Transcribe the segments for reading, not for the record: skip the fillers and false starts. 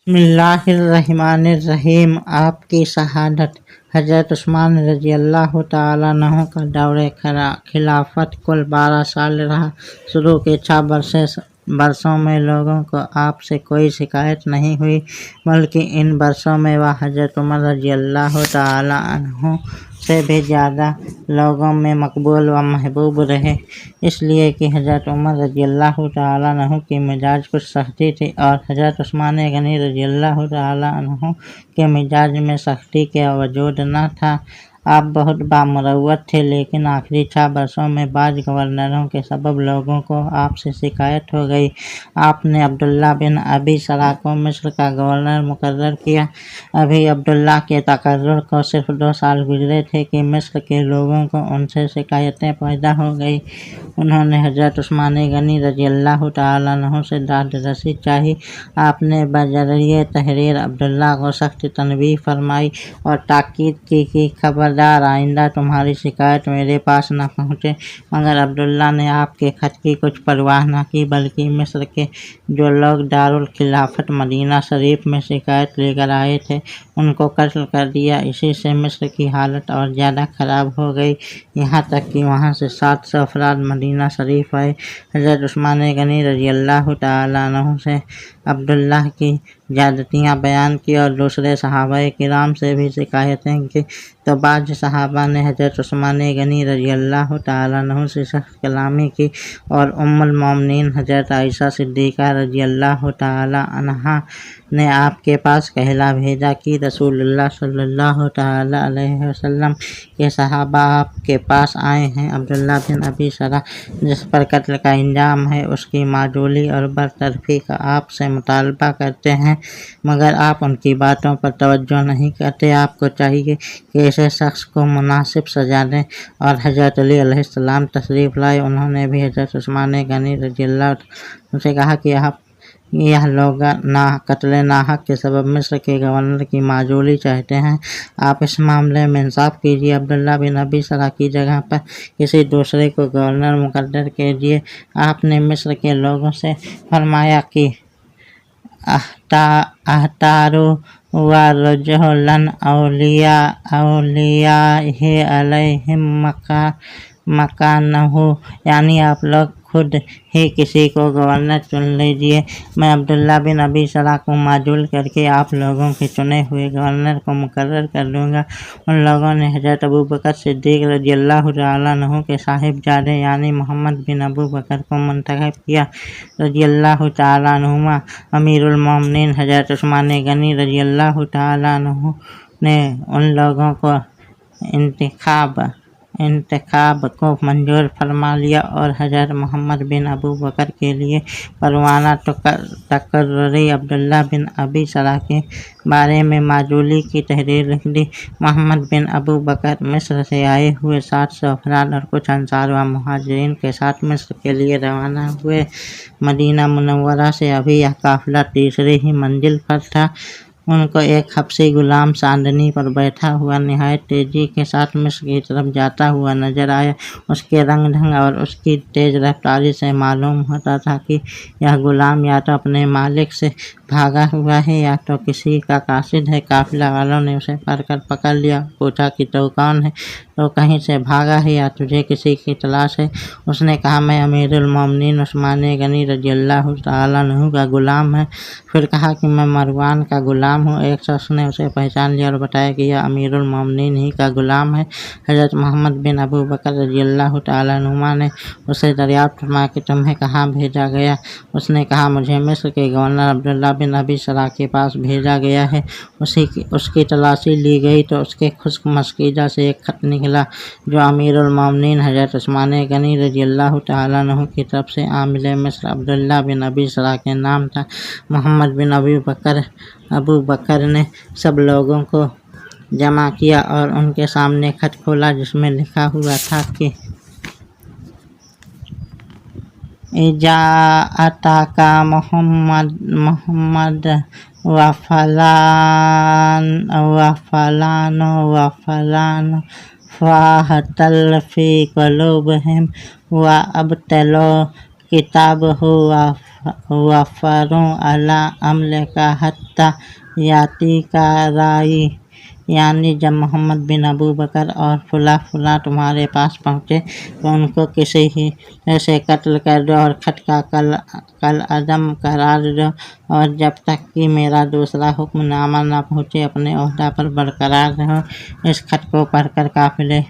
بسم اللہ الرحمن الرحیم۔ آپ کی شہادت۔ حضرت عثمان رضی اللہ تعالیٰ عنہ کا دور خلافت کل 12 سال رہا۔ شروع کے 6 برسوں میں لوگوں کو آپ سے کوئی شکایت نہیں ہوئی، بلکہ ان برسوں میں وہ حضرت عمر رضی اللہ تعالیٰ عنہ سے بھی زیادہ لوگوں میں مقبول و محبوب رہے، اس لیے کہ حضرت عمر رضی اللہ تعالیٰ عنہ کی مزاج کچھ سختی تھی اور حضرت عثمان غنی رضی اللہ تعالیٰ عنہ کے مزاج میں سختی کا وجود نہ تھا۔ آپ بہت بامروت تھے، لیکن آخری 6 برسوں میں بعض گورنروں کے سبب لوگوں کو آپ سے شکایت ہو گئی۔ آپ نے عبداللہ بن ابی سرح کو مصر کا گورنر مقرر کیا۔ ابھی عبداللہ کے تقرر کو صرف 2 سال گزرے تھے کہ مصر کے لوگوں کو ان سے شکایتیں پیدا ہو گئی۔ انہوں نے حضرت عثمان غنی رضی اللہ تعالیٰ عنہ سے داد رسی چاہی۔ آپ نے بذریعہ تحریر عبداللہ کو سخت تنبیہ فرمائی اور تاکید کی کہ خبردار آئندہ تمہاری شکایت میرے پاس نہ پہنچے، مگر عبداللہ نے آپ کے خط کی کچھ پرواہ نہ کی، بلکہ مصر کے جو لوگ دارالخلافت مدینہ شریف میں شکایت لے کر آئے تھے ان کو قتل کر دیا۔ اسی سے مصر کی حالت اور زیادہ خراب ہو گئی، یہاں تک کہ وہاں سے 700 افراد مدینہ شریف آئے۔ حضرت عثمان غنی رضی اللہ تعالیٰ عنہ سے عبداللہ کی زیادتیاں بیان کی اور دوسرے صحابہ کرام سے بھی شکایتیں کی، تو بعض صحابہ نے حضرت عثمان غنی رضی اللہ تعالیٰ عنہ سے سخت کلامی کی اور ام المومنین حضرت عائشہ صدیقہ رضی اللہ تعالیٰ عنہا نے آپ کے پاس کہلا بھیجا کہ رسول اللہ صلی اللہ تعالیٰ علیہ وسلم کے صحابہ آپ کے پاس آئے ہیں۔ عبداللہ بن ابی سرح جس پر قتل کا الزام ہے، اس کی معزولی اور برطرفی کا آپ سے مطالبہ کرتے ہیں، مگر آپ ان کی باتوں پر توجہ نہیں کرتے۔ آپ کو چاہیے کہ ایسے شخص کو مناسب سزا دیں۔ اور حضرت علی علیہ السلام تشریف لائے، انہوں نے بھی حضرت عثمان غنی رضی اللہ عنہ سے کہا کہ یہ لوگ قتل ناحق کے سبب مصر کے گورنر کی معزولی چاہتے ہیں، آپ اس معاملے میں انصاف کیجیے۔ عبداللہ بن ابی سرح کی جگہ پر کسی دوسرے کو گورنر مقرر کیجیے۔ آپ نے مصر کے لوگوں سے فرمایا کہ اختاروا رجلا اولیاءہ علیہم مکانہ، یعنی آپ لوگ خود ہی کسی کو گورنر چن لیجیے، میں عبداللہ بن ابی سرح کو معزول کر کے آپ لوگوں کے چنے ہوئے گورنر کو مقرر کر دوں گا۔ ان لوگوں نے حضرت ابوبکر صدیق رضی اللہ تعالیٰ عنہ کے صاحبزادے یعنی محمد بن ابوبکر کو منتخب کیا رضی اللہ تعالیٰ عنہما۔ امیر المومنین حضرت عثمان غنی رضی اللہ تعالیٰ عنہ نے ان لوگوں کو انتخاب کو منظور فرما لیا اور حضرت محمد بن ابوبکر کے لیے پروانہ تقرری عبداللہ بن ابی سرح کے بارے میں معزولی کی تحریر لکھ دی۔ محمد بن ابوبکر مصر سے آئے ہوئے 700 افراد اور کچھ انصار و مہاجرین کے ساتھ مصر کے لیے روانہ ہوئے۔ مدینہ منورہ سے ابھی یہ قافلہ تیسری ہی منزل پر تھا۔ ان کو ایک حبشی غلام چاندنی پر بیٹھا ہوا نہایت تیزی کے ساتھ مصر کی طرف جاتا ہوا نظر آیا۔ اس کے رنگ ڈھنگ اور اس کی تیز رفتاری سے معلوم ہوتا تھا کہ یہ غلام یا تو اپنے مالک سے بھاگا ہوا ہے یا تو کسی کا قاصد ہے۔ قافلہ والوں نے اسے پکڑ لیا، پوچھا کہ تو کون ہے؟ تو کہیں سے بھاگا ہے یا تجھے کسی کی تلاش ہے؟ اس نے کہا میں امیر المومنین عثمان غنی رضی اللہ تعالیٰ عنہ کا غلام ہے۔ پھر کہا کہ میں مروان کا غلام ہوں۔ ایک شخص نے اسے پہچان لیا اور بتایا کہ یہ امیر المومنین ہی کا غلام ہے۔ حضرت محمد بن ابوبکر رضی اللہ تعالیٰ عنہما نے اسے دریافت فرمایا کہ تمہیں کہاں بھیجا گیا؟ اس نے کہا مجھے مصر کے گورنر عبداللہ بن ابی سرح کے پاس بھیجا گیا ہے۔ اس کی تلاشی لی گئی تو اس کے خشک مسکیجہ سے ایک خط نکلا جو امیر المومنین حضرت عثمان غنی رضی اللہ تعالیٰ عنہ کی طرف سے عامل مصر عبداللہ بن ابی سرح کے نام تھا۔ محمد بن ابوبکر نے سب لوگوں کو جمع کیا اور ان کے سامنے خط کھولا جس میں لکھا ہوا تھا کہ اذا اتاک محمد وفلان فاحتل فی قلوبہم وابتلوا کتابہ वफ़रों अला अम्ल का हत्ता याती का राई, यानी जब मोहम्मद बिन अबू बकर और फुला तुम्हारे पास पहुँचे तो उनको किसी ही ऐसे कत्ल कर दो और खट का कल अदम करार दो, और जब तक कि मेरा दूसरा हुक्मनामा न पहुँचे अपने ओहदा पर बरकरार रहो। इस खत को पढ़कर काफिले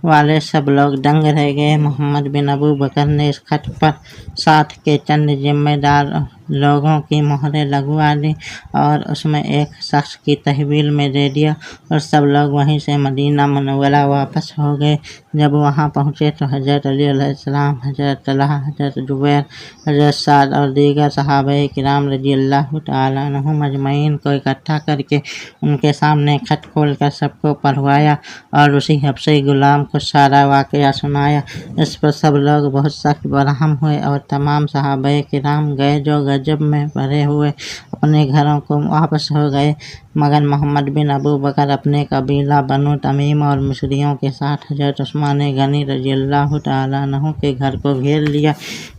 वाले सब लोग दंग रह गए। मोहम्मद बिन अबू बकर ने इस खत पर साथ के चंद जिम्मेदार लोगों की मोहरें लगवा दी और उसमें एक शख्स की तहवील में दे दिया, और सब लोग वहीं से मदीना मुनव्वरा वापस हो गए। जब वहाँ पहुँचे तो हज़रत अली अलैहिस्सलाम, हज़रत तलहा, हज़रत जुबैर, हज़रत साद और दीगर सहाबाए किराम रज़ियल्लाहु तआला अन्हुम अजमईन को इकट्ठा करके उनके सामने खत खोल कर सबको पढ़वाया और उसी हबशी गुलाम को सारा वाक़या सुनाया। इस पर सब लोग बहुत सख्त बरहम हुए और तमाम सहाबाए किराम गए जो गजब में भरे हुए अपने घरों को वापस हो गए, मगर मोहम्मद बिन अबू बकर अपने कबीला बनु तमीम और मिस्रियों के साथ हज़रत उस्मान गनी रज़ियल्लाहु तआला अन्हु के घर को घेर लिया।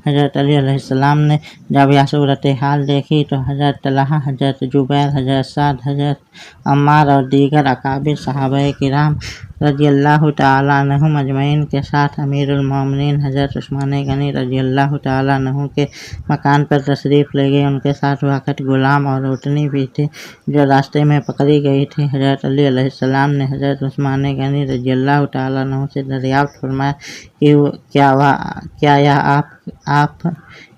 हज़रत अली अलैहिस्सलाम ने जब यह सूरत हाल देखी तो हज़रत तलहा, हज़रत जुबैर, हज़रत साद, हज़रत अम्मार और दीगर अकाबिर सहाबाए किराम रज़ियल्लाहु तआला अन्हुम अजमईन के साथ अमीरुल मोमिनीन हज़रत उस्मान गनी रज़ियल्लाहु तआला अन्हु के मकान पर तशरीफ़ ले गए। उनके साथ वक़्त गुलाम और ऊँटनी भी थी जो रास्ते में पकड़ी गई थी। हज़रत अली अलैहिस्सलाम ने हज़रत उस्मान गनी रज़ियल्लाहु तआला अन्हु से दरियाफ़्त फरमाया कि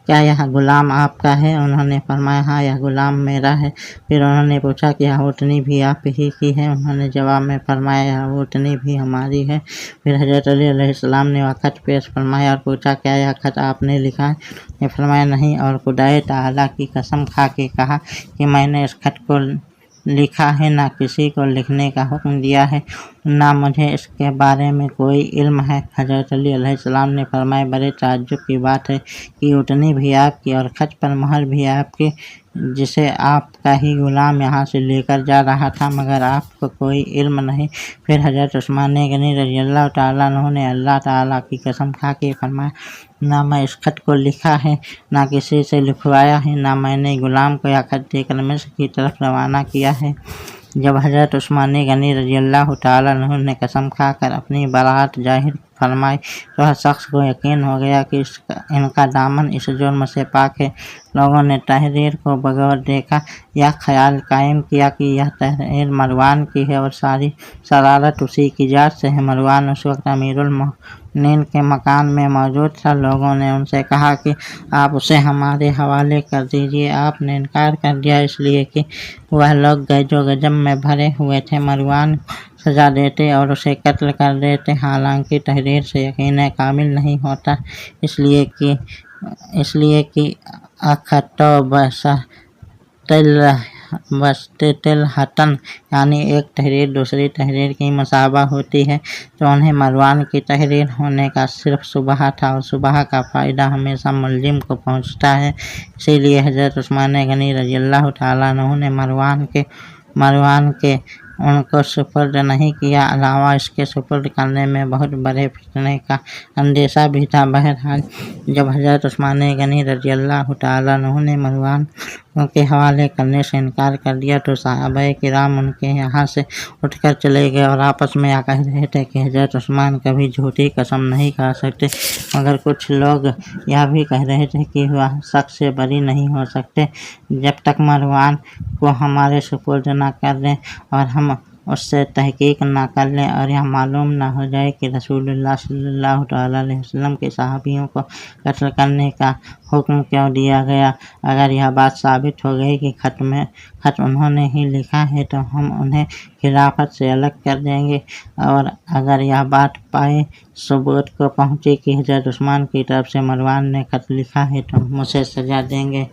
क्या यह गुलाम आपका है? उन्होंने फरमाया हाँ, यह गुलाम मेरा है। फिर उन्होंने पूछा कि यह ऊँटनी भी आप ही की है? उन्होंने जवाब में फरमाया यह ऊँटनी भी हमारी है। फिर हज़रत अली अलैहिस्सलाम ने वह खत पेश फरमाया और पूछा क्या यह खत आपने लिखा है? ने फरमाया नहीं, और खुदाए ताला की कसम खा के कहा कि मैंने इस खत को लिखा है, ना किसी को लिखने का हुक्म दिया है, ना मुझे इसके बारे में कोई इल्म है। हज़रत अली अलैहिस्सलाम ने फरमाया बड़े ताज्जुब की बात है कि ऊँटनी भी आपकी और खत पर मोहर भी आपकी, जिसे आपका ही गुलाम यहाँ से लेकर जा रहा था, मगर आपको कोई इल्म नहीं। फिर हज़रत उस्मान गनी रज़ियल्लाहु तआला अन्हु ने अल्लाह ताला की कसम खा के फरमाया ना मैं इस खत को लिखा है, ना किसी से लिखवाया है, ना मैंने गुलाम को यह खत देकर मिस्र की तरफ रवाना किया है। जब हज़रत उस्मान गनी रज़ियल्लाहु तआला अन्हु ने कसम खाकर अपनी बरात जाहिर फरमाई तो हर शख्स को यकीन हो गया कि इनका दामन इस जुर्म से पाक है। लोगों ने तहरीर को बगौर देखा यह ख्याल कायम किया कि यह तहरीर मरवान की है और सारी शरारत उसी की जात से है। मरवान उस वक्त अमीरुल मोमिनीन के मकान में मौजूद था। लोगों ने उनसे कहा कि आप उसे हमारे हवाले कर दीजिए। आपने इनकार कर दिया इसलिए कि वह लोग गजो गजब में भरे हुए थे। मरवान सजा देते और उसे कत्ल कर देते, हालांकि तहरीर से यकीन कामिल नहीं होता, इसलिए कि अखतो बस्तिल हतन यानी एक तहरीर दूसरी तहरीर की मसाबा होती है, तो उन्हें मरवान की तहरीर होने का सिर्फ सुबह था और सुबह का फ़ायदा हमेशा मुल्जिम को पहुँचता है। इसीलिए हज़रत उस्मान गनी रज़ियल्लाहु तआला अन्हु ने मरवान के उनको सुपुर्द नहीं किया। अलावा इसके सुपुर्द करने में बहुत बड़े फितने का अंदेशा भी था। बहरहाल जब हज़रत उस्मान गनी रज़ियल्लाहु तआला अन्हु ने मरवान के हवाले करने से इनकार कर दिया तो सहाबाए किराम उनके यहाँ से उठकर चले गए और आपस में यह कह रहे थे कि हज़रत उस्मान कभी झूठी कसम नहीं खा सकते, मगर कुछ लोग यह भी कह रहे थे कि वह शख्स से बरी नहीं हो सकते जब तक मरवान को हमारे सुपुर्द न कर दें और हम उससे तहकीक ना कर लें और यह मालूम ना हो जाए कि रसूलुल्लाह सल्लल्लाहु तआला अलैहि वसल्लम के सहाबियों को कत्ल करने का हुक्म क्यों दिया गया। अगर यह बात साबित हो गई कि खत उन्होंने ही लिखा है तो हम उन्हें खिलाफत से अलग कर देंगे, और अगर यह बात पाए सबूत को पहुँची कि हज़रत उस्मान की तरफ से मरवान ने खत लिखा है तो हम उसे सजा देंगे।